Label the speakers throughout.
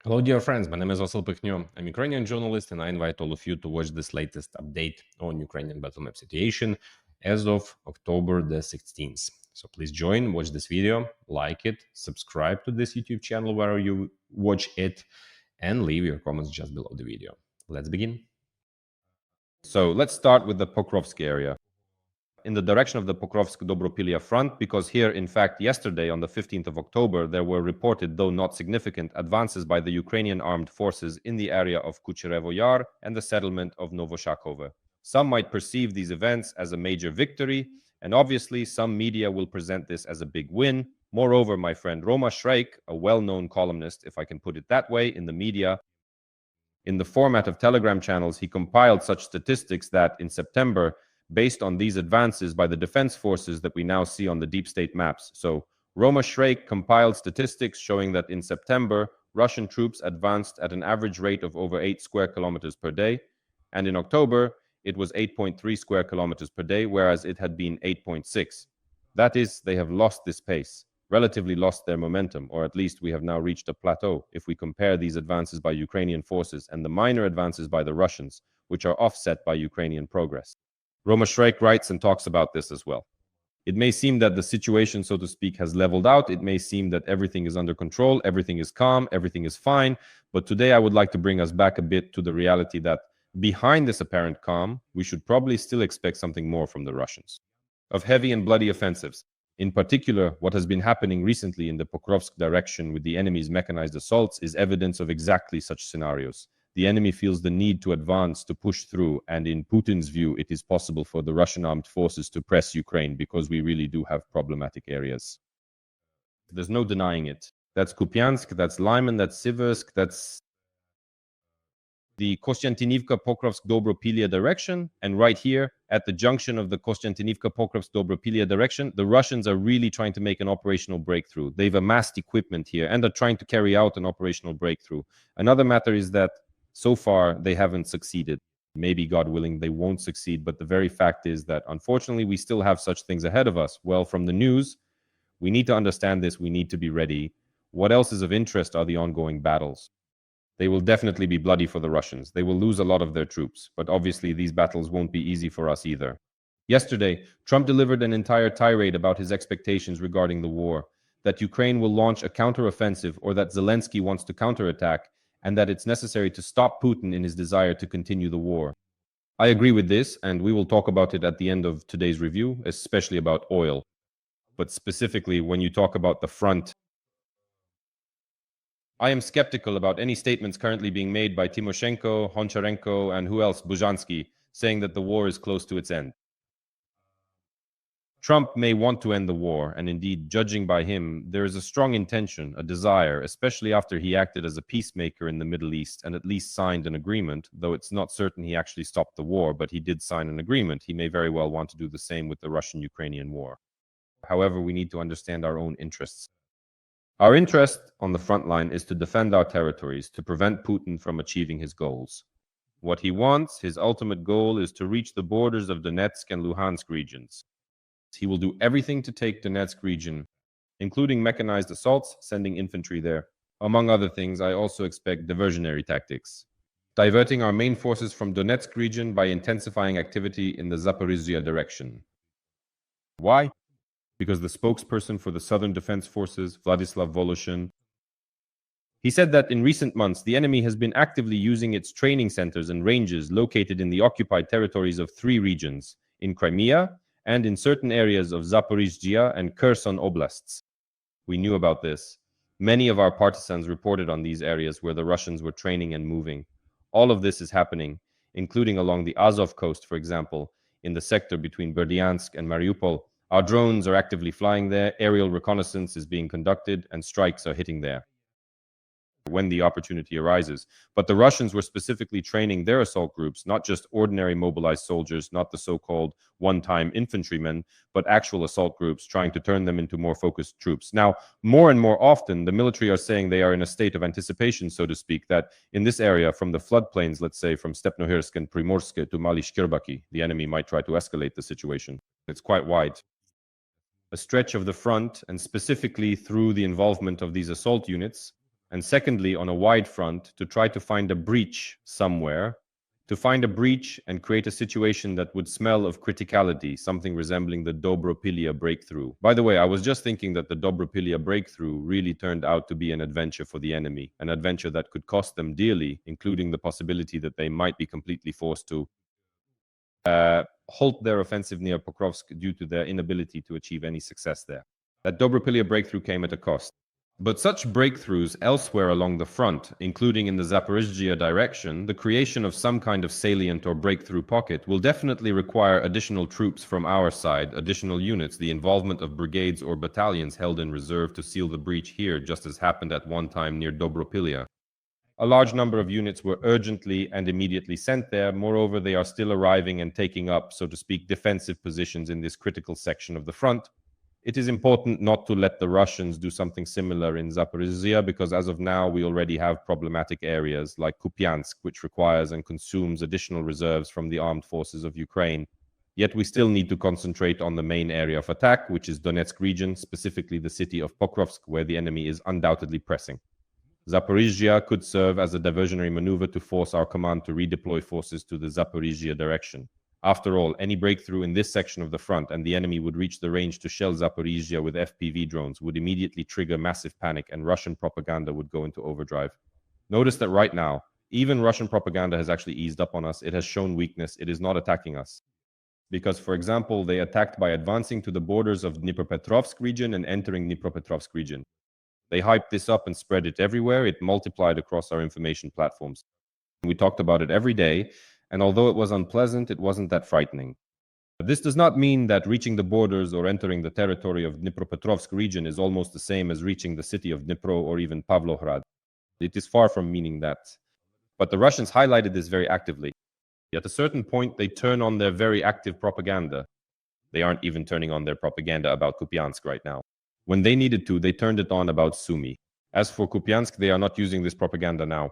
Speaker 1: Hello, dear friends. My name is Vasyl Pekhnio. I'm a Ukrainian journalist, and I invite all of you to watch this latest update on Ukrainian battle map situation as of October the 16th. So please join, watch this video, like it, subscribe to this YouTube channel where you watch it, and leave your comments just below the video. Let's begin. So let's start with the Pokrovsk area, in the direction of the Pokrovsk-Dobropilya front, because here, in fact, yesterday on the 15th of October, there were reported, though not significant, advances by the Ukrainian armed forces in the area of Kucherevo Yar and the settlement of Novoshakove. Some might perceive these events as a major victory, and obviously some media will present this as a big win. Moreover, my friend Roma Shrek, a well-known columnist, if I can put it that way, in the media, in the format of Telegram channels, he compiled such statistics that in September, based on these advances by the defense forces that we now see on the deep state maps. So Roma Shrek compiled statistics showing that in September, Russian troops advanced at an average rate of over 8 square kilometers per day. And in October, it was 8.3 square kilometers per day, whereas it had been 8.6. That is, they have lost this pace, relatively lost their momentum, or at least we have now reached a plateau if we compare these advances by Ukrainian forces and the minor advances by the Russians, which are offset by Ukrainian progress. Roma Shrek writes and talks about this as well. It may seem that the situation, so to speak, has leveled out. It may seem that everything is under control, everything is calm, everything is fine. But today I would like to bring us back a bit to the reality that behind this apparent calm, we should probably still expect something more from the Russians. Of heavy and bloody offensives. In particular, what has been happening recently in the Pokrovsk direction with the enemy's mechanized assaults is evidence of exactly such scenarios. The enemy feels the need to advance, to push through, and in Putin's view, it is possible for the Russian armed forces to press Ukraine because we really do have problematic areas. There's no denying it. That's Kupiansk, that's Lyman, that's Siversk, that's the Kostiantynivka-Pokrovsk-Dobropilya direction, and right here at the junction of the Kostiantynivka-Pokrovsk-Dobropilya direction, the Russians are really trying to make an operational breakthrough. They've amassed equipment here and are trying to carry out an operational breakthrough. Another matter is that so far they haven't succeeded. Maybe, God willing, they won't succeed, but the very fact is that unfortunately we still have such things ahead of us. Well, from the news, we need to understand this, we need to be ready. What else is of interest are the ongoing battles. They will definitely be bloody for the Russians. They will lose a lot of their troops, but obviously these battles won't be easy for us either. Yesterday, Trump delivered an entire tirade about his expectations regarding the war, that Ukraine will launch a counteroffensive or that Zelensky wants to counterattack, and that it's necessary to stop Putin in his desire to continue the war. I agree with this, and we will talk about it at the end of today's review, especially about oil. But specifically, when you talk about the front, I am skeptical about any statements currently being made by Timoshenko, Honcharenko, and who else, Buzhansky, saying that the war is close to its end. Trump may want to end the war, and indeed, judging by him, there is a strong intention, a desire, especially after he acted as a peacemaker in the Middle East and at least signed an agreement, though it's not certain he actually stopped the war, but he did sign an agreement. He may very well want to do the same with the Russian-Ukrainian war. However, we need to understand our own interests. Our interest on the front line is to defend our territories, to prevent Putin from achieving his goals. What he wants, his ultimate goal, is to reach the borders of Donetsk and Luhansk regions. He will do everything to take Donetsk region, including mechanized assaults, sending infantry there. Among other things, I also expect diversionary tactics, diverting our main forces from Donetsk region by intensifying activity in the Zaporizhzhia direction. Why? Because the spokesperson for the Southern Defense Forces, Vladislav Voloshin, he said that in recent months, the enemy has been actively using its training centers and ranges located in the occupied territories of 3 regions, in Crimea and in certain areas of Zaporizhzhia and Kherson oblasts. We knew about this. Many of our partisans reported on these areas where the Russians were training and moving. All of this is happening, including along the Azov coast, for example, in the sector between Berdyansk and Mariupol. Our drones are actively flying there, aerial reconnaissance is being conducted, and strikes are hitting there when the opportunity arises. But the Russians were specifically training their assault groups, not just ordinary mobilized soldiers, not the so-called one-time infantrymen, but actual assault groups, trying to turn them into more focused troops. Now, more and more often, the military are saying they are in a state of anticipation, so to speak, that in this area, from the floodplains, let's say from Stepnohirsk and Primorsk to Mali-Shkirbaki, the enemy might try to escalate the situation. It's quite wide. A stretch of the front, and specifically through the involvement of these assault units, and secondly, on a wide front, to try to find a breach somewhere, to find a breach and create a situation that would smell of criticality, something resembling the Dobropilya breakthrough. By the way, I was just thinking that the Dobropilya breakthrough really turned out to be an adventure for the enemy, an adventure that could cost them dearly, including the possibility that they might be completely forced to halt their offensive near Pokrovsk due to their inability to achieve any success there. That Dobropilya breakthrough came at a cost. But such breakthroughs elsewhere along the front, including in the Zaporizhzhia direction, the creation of some kind of salient or breakthrough pocket will definitely require additional troops from our side, additional units, the involvement of brigades or battalions held in reserve to seal the breach here, just as happened at one time near Dobropilya. A large number of units were urgently and immediately sent there. Moreover, they are still arriving and taking up, so to speak, defensive positions in this critical section of the front. It is important not to let the Russians do something similar in Zaporizhzhia, because as of now, we already have problematic areas like Kupiansk, which requires and consumes additional reserves from the armed forces of Ukraine. Yet we still need to concentrate on the main area of attack, which is Donetsk region, specifically the city of Pokrovsk, where the enemy is undoubtedly pressing. Zaporizhzhia could serve as a diversionary maneuver to force our command to redeploy forces to the Zaporizhzhia direction. After all, any breakthrough in this section of the front and the enemy would reach the range to shell Zaporizhzhia with FPV drones would immediately trigger massive panic and Russian propaganda would go into overdrive. Notice that right now, even Russian propaganda has actually eased up on us. It has shown weakness. It is not attacking us. Because, for example, they attacked by advancing to the borders of Dnipropetrovsk region and entering Dnipropetrovsk region. They hyped this up and spread it everywhere. It multiplied across our information platforms. We talked about it every day, and although it was unpleasant, it wasn't that frightening. This does not mean that reaching the borders or entering the territory of Dnipropetrovsk region is almost the same as reaching the city of Dnipro or even Pavlohrad. It is far from meaning that. But the Russians highlighted this very actively. At a certain point, they turn on their very active propaganda. They aren't even turning on their propaganda about Kupiansk right now. When they needed to, they turned it on about Sumy. As for Kupiansk, they are not using this propaganda now.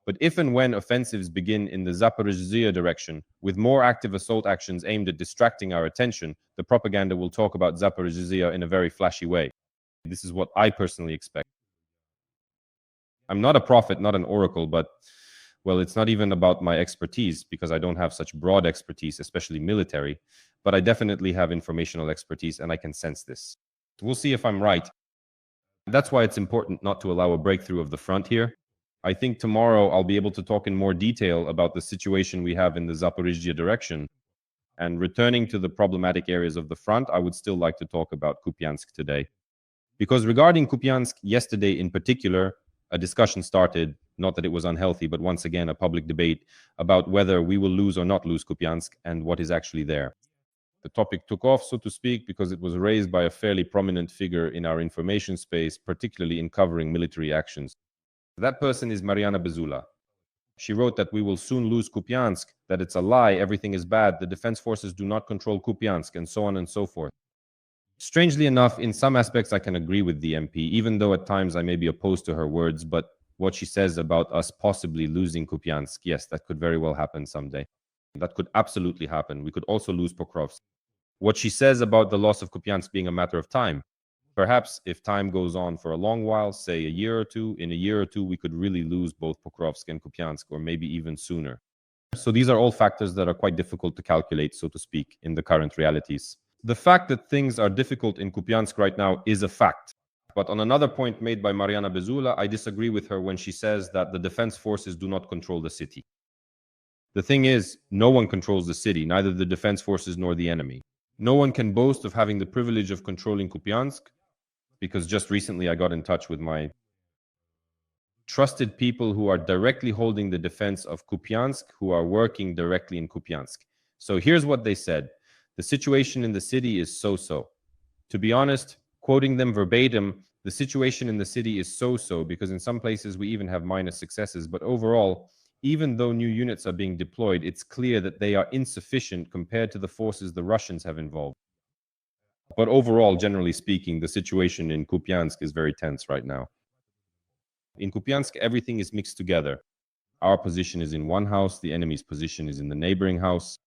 Speaker 1: But if and when offensives begin in the Zaporizhzhia direction, with more active assault actions aimed at distracting our attention, the propaganda will talk about Zaporizhzhia in a very flashy way. This is what I personally expect. I'm not a prophet, not an oracle, but, well, it's not even about my expertise, because I don't have such broad expertise, especially military, but I definitely have informational expertise, and I can sense this. We'll see if I'm right. That's why it's important not to allow a breakthrough of the front here. I think tomorrow I'll be able to talk in more detail about the situation we have in the Zaporizhzhia direction. And returning to the problematic areas of the front, I would still like to talk about Kupiansk today. Because regarding Kupiansk, yesterday in particular, a discussion started, not that it was unhealthy, but once again, a public debate about whether we will lose or not lose Kupiansk and what is actually there. The topic took off, so to speak, because it was raised by a fairly prominent figure in our information space, particularly in covering military actions. That person is Mariana Bezula. She wrote that we will soon lose Kupiansk, that it's a lie, everything is bad, the defense forces do not control Kupiansk, and so on and so forth. Strangely enough, in some aspects I can agree with the MP, even though at times I may be opposed to her words, but what she says about us possibly losing Kupiansk, yes, that could very well happen someday. That could absolutely happen. We could also lose Pokrovsk. What she says about the loss of Kupiansk being a matter of time, perhaps if time goes on for a long while, say a year or two, in a year or two, we could really lose both Pokrovsk and Kupiansk, or maybe even sooner. So these are all factors that are quite difficult to calculate, so to speak, in the current realities. The fact that things are difficult in Kupiansk right now is a fact. But on another point made by Mariana Bezula, I disagree with her when she says that the defense forces do not control the city. The thing is, no one controls the city, neither the defense forces nor the enemy. No one can boast of having the privilege of controlling Kupiansk, because just recently I got in touch with my trusted people who are directly holding the defense of Kupiansk, who are working directly in Kupiansk. So here's what they said. The situation in the city is so-so. To be honest, quoting them verbatim, the situation in the city is so-so because in some places we even have minor successes. But overall, even though new units are being deployed, it's clear that they are insufficient compared to the forces the Russians have involved. But overall, generally speaking, the situation in Kupiansk is very tense right now. In Kupiansk, everything is mixed together. Our position is in one house, the enemy's position is in the neighboring house.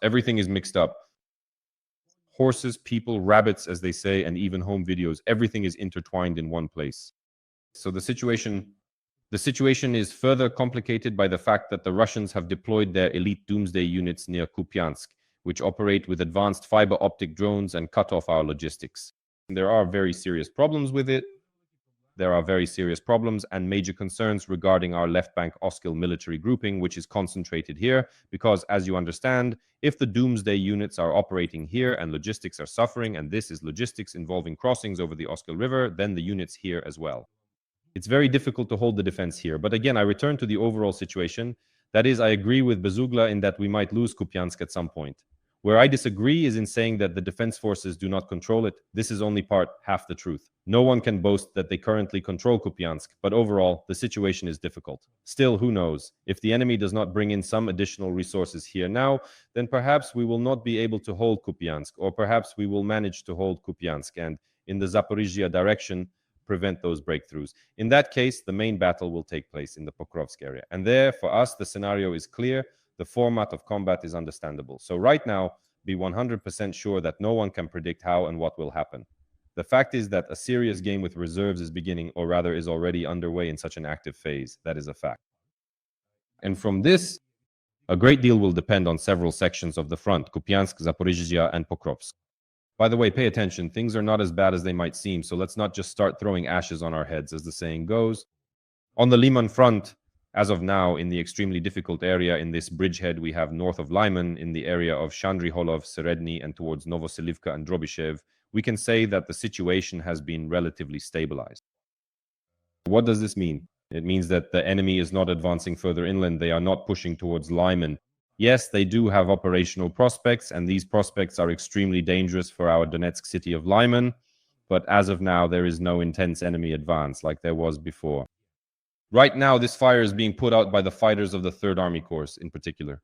Speaker 1: Everything is mixed up. Horses, people, rabbits, as they say, and even home videos, everything is intertwined in one place. So the situation is further complicated by the fact that the Russians have deployed their elite doomsday units near Kupiansk, which operate with advanced fiber optic drones and cut off our logistics. There are very serious problems with it. There are very serious problems and major concerns regarding our left bank Oskil military grouping, which is concentrated here, because as you understand, if the doomsday units are operating here and logistics are suffering, and this is logistics involving crossings over the Oskil River, then the units here as well. It's very difficult to hold the defense here. But again, I return to the overall situation. That is, I agree with Bezugla in that we might lose Kupiansk at some point. Where I disagree is in saying that the defense forces do not control it. This is only half the truth. No one can boast that they currently control Kupiansk, but overall, the situation is difficult. Still, who knows? If the enemy does not bring in some additional resources here now, then perhaps we will not be able to hold Kupiansk, or perhaps we will manage to hold Kupiansk and, in the Zaporizhzhia direction, prevent those breakthroughs. In that case, the main battle will take place in the Pokrovsk area. And there, for us, the scenario is clear. The format of combat is understandable. So right now, be 100% sure that no one can predict how and what will happen. The fact is that a serious game with reserves is beginning, or rather is already underway in such an active phase. That is a fact. And from this, a great deal will depend on several sections of the front: Kupiansk, Zaporizhzhia, and Pokrovsk. By the way, pay attention. Things are not as bad as they might seem, so let's not just start throwing ashes on our heads, as the saying goes. On the Lyman front, as of now, in the extremely difficult area in this bridgehead we have north of Lyman, in the area of Shandriholov, Seredny, and towards Novoselivka and Drobyshev, we can say that the situation has been relatively stabilized. What does this mean? It means that the enemy is not advancing further inland. They are not pushing towards Lyman. Yes, they do have operational prospects, and these prospects are extremely dangerous for our Donetsk city of Lyman. But as of now, there is no intense enemy advance like there was before. Right now, this fire is being put out by the fighters of the 3rd Army Corps in particular.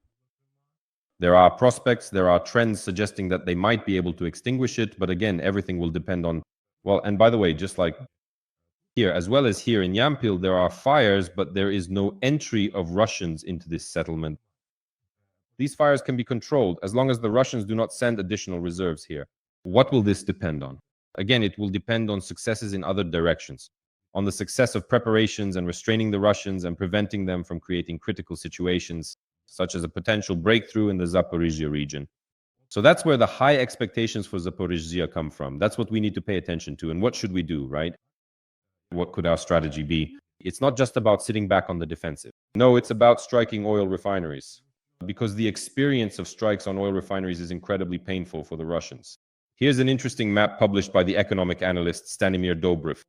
Speaker 1: There are prospects, there are trends suggesting that they might be able to extinguish it, but again, everything will depend on... Well, and by the way, just like here, as well as here in Yampil, there are fires, but there is no entry of Russians into this settlement. These fires can be controlled as long as the Russians do not send additional reserves here. What will this depend on? Again, it will depend on successes in other directions, on the success of preparations and restraining the Russians and preventing them from creating critical situations, such as a potential breakthrough in the Zaporizhzhia region. So that's where the high expectations for Zaporizhzhia come from. That's what we need to pay attention to. And what should we do, right? What could our strategy be? It's not just about sitting back on the defensive. No, it's about striking oil refineries, because the experience of strikes on oil refineries is incredibly painful for the Russians. Here's an interesting map published by the economic analyst Stanimir Dobrev.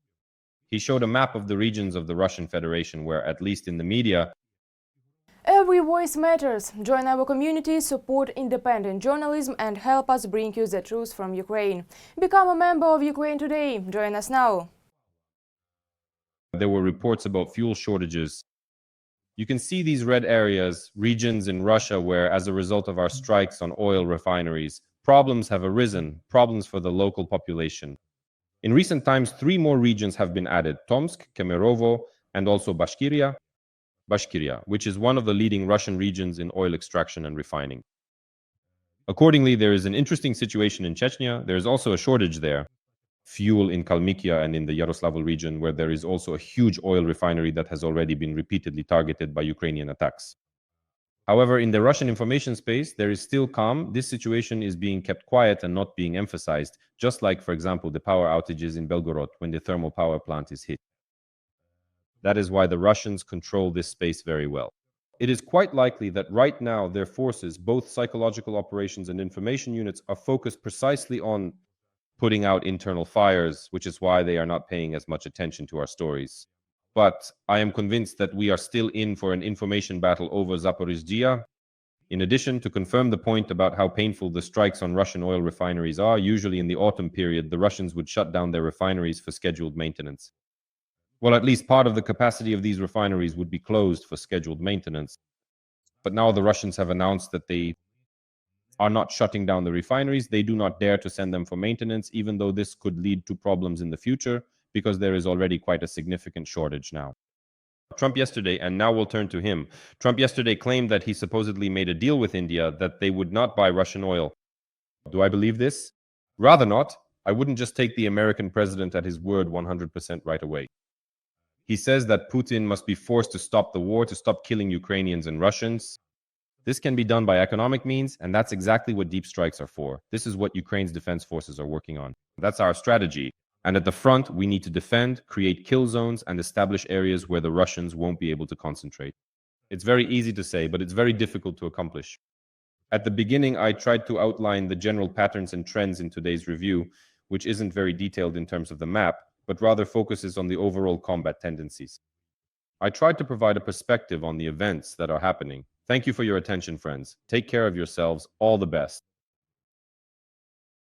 Speaker 1: He showed a map of the regions of the Russian Federation where, at least in the media,
Speaker 2: every voice matters. Join our community, support independent journalism, and help us bring you the truth from Ukraine. Become a member of Ukraine today. Join us now.
Speaker 1: there were reports about fuel shortages. You can see these red areas, regions in Russia where, as a result of our strikes on oil refineries, problems have arisen, problems for the local population. In recent times, 3 more regions have been added: Tomsk, Kemerovo, and also Bashkiria, which is one of the leading Russian regions in oil extraction and refining. Accordingly, there is an interesting situation in Chechnya. There is also a shortage there. Fuel in Kalmykia and in the Yaroslavl region, where there is also a huge oil refinery that has already been repeatedly targeted by Ukrainian attacks. However, in the Russian information space, there is still calm. This situation is being kept quiet and not being emphasized, just like, for example, the power outages in Belgorod when the thermal power plant is hit. That is why the Russians control this space very well. It is quite likely that right now their forces, both psychological operations and information units, are focused precisely on putting out internal fires, which is why they are not paying as much attention to our stories. But I am convinced that we are still in for an information battle over Zaporizhzhia. In addition, to confirm the point about how painful the strikes on Russian oil refineries are, usually in the autumn period, the Russians would shut down their refineries for scheduled maintenance. Well, at least part of the capacity of these refineries would be closed for scheduled maintenance. But now the Russians have announced that they are not shutting down the refineries. They do not dare to send them for maintenance, even though this could lead to problems in the future, because there is already quite a significant shortage now. Trump yesterday, and now we'll turn to him. Trump yesterday claimed that he supposedly made a deal with India that they would not buy Russian oil. Do I believe this? Rather not. I wouldn't just take the American president at his word 100% right away. He says that Putin must be forced to stop the war, to stop killing Ukrainians and Russians. This can be done by economic means, and that's exactly what deep strikes are for. This is what Ukraine's defense forces are working on. That's our strategy. And at the front, we need to defend, create kill zones, and establish areas where the Russians won't be able to concentrate. It's very easy to say, but it's very difficult to accomplish. At the beginning, I tried to outline the general patterns and trends in today's review, which isn't very detailed in terms of the map, but rather focuses on the overall combat tendencies. I tried to provide a perspective on the events that are happening. Thank you for your attention, friends. Take care of yourselves. All the best.